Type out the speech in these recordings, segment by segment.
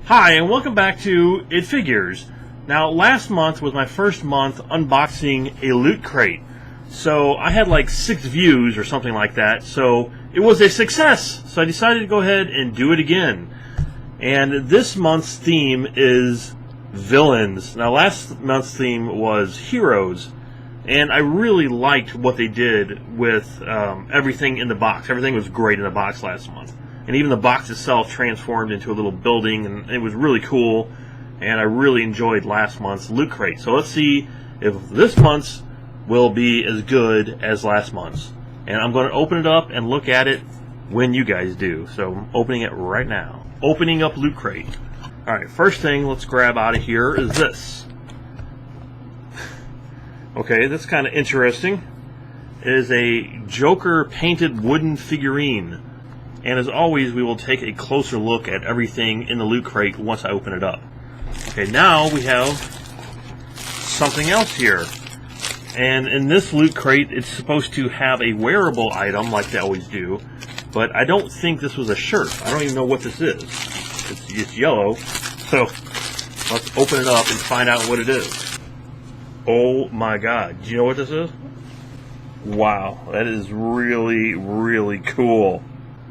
Hi, and welcome back to It Figures. Now, last month was my first month unboxing a Loot Crate. So, I had like 6 views or something like that, so it was a success. So I decided to go ahead and do it again. And this month's theme is villains. Now, last month's theme was heroes. And I really liked what they did with everything in the box. Everything was great in the box last month. And even the box itself transformed into a little building, and it was really cool. And I really enjoyed last month's Loot Crate. So let's see if this month's will be as good as last month's. And I'm going to open it up and look at it when you guys do. So I'm opening it right now. Opening up Loot Crate. Alright, first thing let's grab out of here is this. Okay, that's kind of interesting. It is a Joker painted wooden figurine. And as always, we will take a closer look at everything in the Loot Crate once I open it up. Okay, now we have something else here. And in this Loot Crate, it's supposed to have a wearable item like they always do. But I don't think this was a shirt. I don't even know what this is. It's yellow. So let's open it up and find out what it is. Oh my god. Do you know what this is? Wow, that is really, really cool.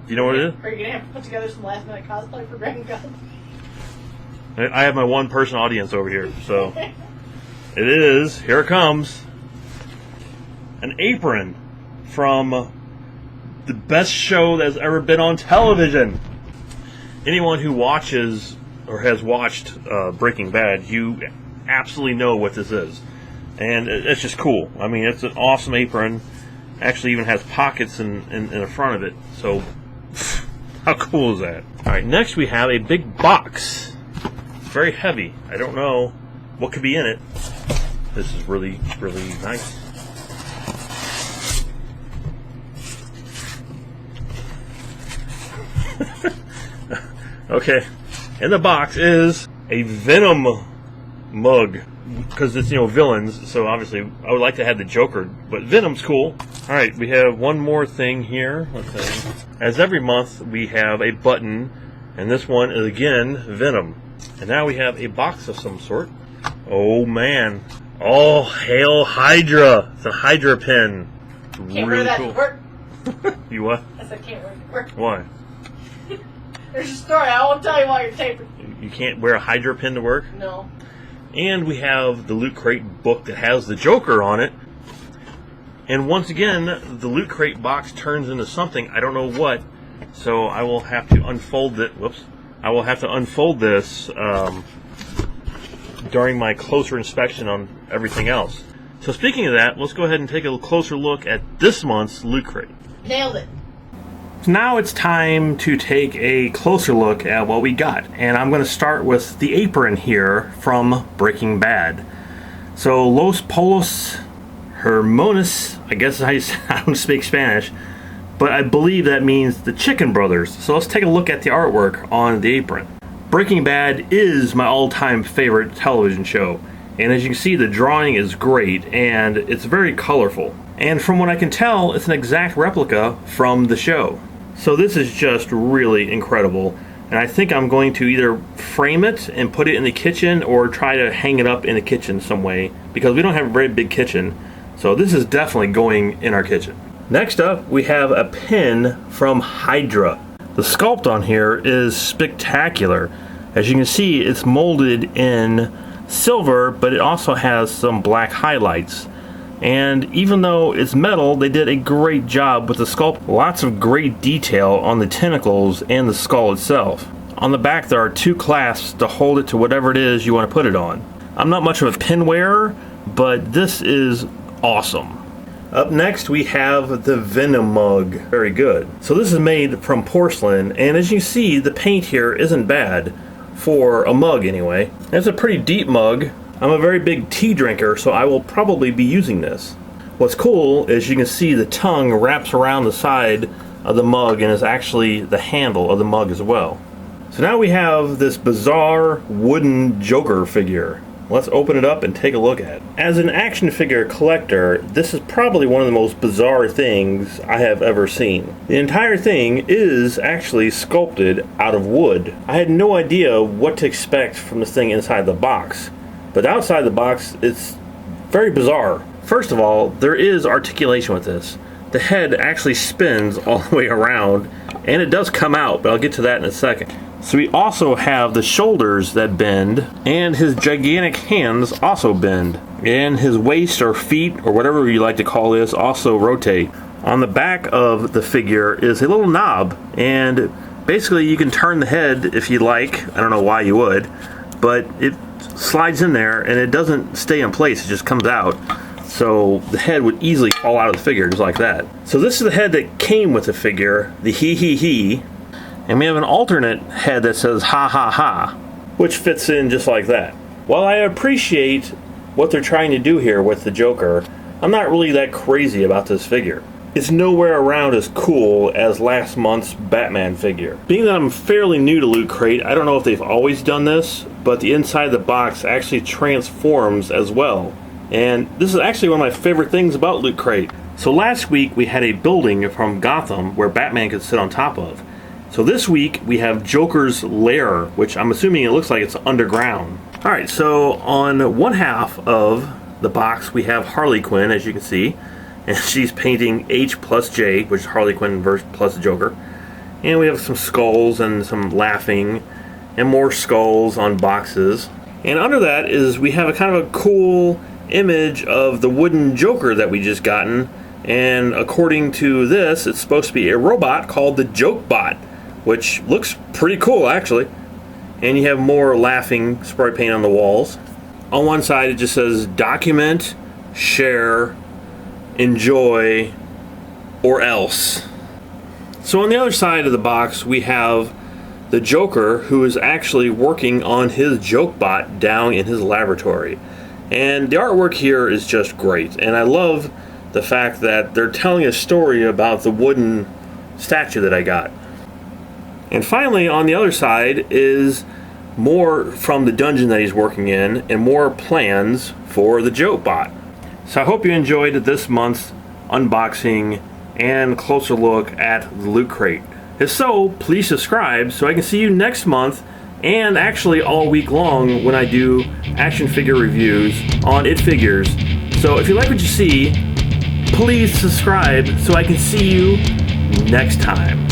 Do you know what it is? Are you going to have to put together some last minute cosplay for Dragon God? I have my one person audience over here, so it is, here it comes, an apron from the best show that's ever been on television. Anyone who watches or has watched Breaking Bad, you absolutely know what this is. And it's just cool. I mean, it's an awesome apron. Actually even has pockets in the front of it. So, how cool is that? Alright, next we have a big box. It's very heavy. I don't know what could be in it. This is really, really nice. Okay, in the box is a Venom mug. Because it's, villains, so obviously I would like to have the Joker, but Venom's cool. Alright, we have one more thing here. Let's see. As every month, we have a button, and this one is again Venom. And now we have a box of some sort. Oh man. Oh, hail Hydra! It's a Hydra pin. Can't really wear that cool. to work. You what? I said can't wear it to work. Why? There's a story, I won't tell you while you're taping. You can't wear a Hydra pin to work? No. And we have the Loot Crate book that has the Joker on it. And once again, the Loot Crate box turns into something, I don't know what. So I will have to unfold it. Whoops. I will have to unfold this during my closer inspection on everything else. So speaking of that, let's go ahead and take a closer look at this month's Loot Crate. Nailed it. Now it's time to take a closer look at what we got, and I'm going to start with the apron here from Breaking Bad. So Los Pollos Hermanos, I guess is how you say, I don't speak Spanish, but I believe that means the Chicken Brothers. So let's take a look at the artwork on the apron. Breaking Bad is my all-time favorite television show, and as you can see, the drawing is great and it's very colorful. And from what I can tell, it's an exact replica from the show. So this is just really incredible, and I think I'm going to either frame it and put it in the kitchen or try to hang it up in the kitchen some way, because we don't have a very big kitchen, so this is definitely going in our kitchen. Next up, we have a pin from Hydra. The sculpt on here is spectacular. As you can see, it's molded in silver, but it also has some black highlights. And even though it's metal, they did a great job with the sculpt. Lots of great detail on the tentacles and the skull itself. On the back there are 2 clasps to hold it to whatever it is you want to put it on. I'm not much of a pin wearer, but this is awesome. Up next we have the Venom mug. Very good. So this is made from porcelain, and as you see, the paint here isn't bad for a mug anyway. It's a pretty deep mug. I'm a very big tea drinker, so I will probably be using this. What's cool is you can see the tongue wraps around the side of the mug and is actually the handle of the mug as well. So now we have this bizarre wooden Joker figure. Let's open it up and take a look at it. As an action figure collector, this is probably one of the most bizarre things I have ever seen. The entire thing is actually sculpted out of wood. I had no idea what to expect from this thing inside the box, but outside the box, it's very bizarre. First of all, there is articulation with this. The head actually spins all the way around, and it does come out, but I'll get to that in a second. So we also have the shoulders that bend, and his gigantic hands also bend. And his waist or feet, or whatever you like to call this, also rotate. On the back of the figure is a little knob, and basically you can turn the head if you like. I don't know why you would, but it slides in there and it doesn't stay in place, it just comes out. So the head would easily fall out of the figure just like that. So this is the head that came with the figure, the he. And we have an alternate head that says ha ha ha, which fits in just like that. While I appreciate what they're trying to do here with the Joker, I'm not really that crazy about this figure. It's nowhere around as cool as last month's Batman figure. Being that I'm fairly new to Loot Crate, I don't know if they've always done this, but the inside of the box actually transforms as well. And this is actually one of my favorite things about Loot Crate. So last week we had a building from Gotham where Batman could sit on top of. So this week we have Joker's lair, which I'm assuming it looks like it's underground. Alright, so on one half of the box we have Harley Quinn, as you can see, and she's painting H plus J, which is Harley Quinn plus Joker. And we have some skulls and some laughing, and more skulls on boxes. And under that is we have a kind of a cool image of the wooden Joker that we just gotten. And according to this, it's supposed to be a robot called the Jokebot, which looks pretty cool actually. And you have more laughing spray paint on the walls. On one side it just says document, share, enjoy, or else. So on the other side of the box we have the Joker, who is actually working on his Jokebot down in his laboratory. And the artwork here is just great, and I love the fact that they're telling a story about the wooden statue that I got. And finally, on the other side is more from the dungeon that he's working in and more plans for the Jokebot. So I hope you enjoyed this month's unboxing and closer look at the Loot Crate. If so, please subscribe so I can see you next month and actually all week long when I do action figure reviews on It Figures. So if you like what you see, please subscribe so I can see you next time.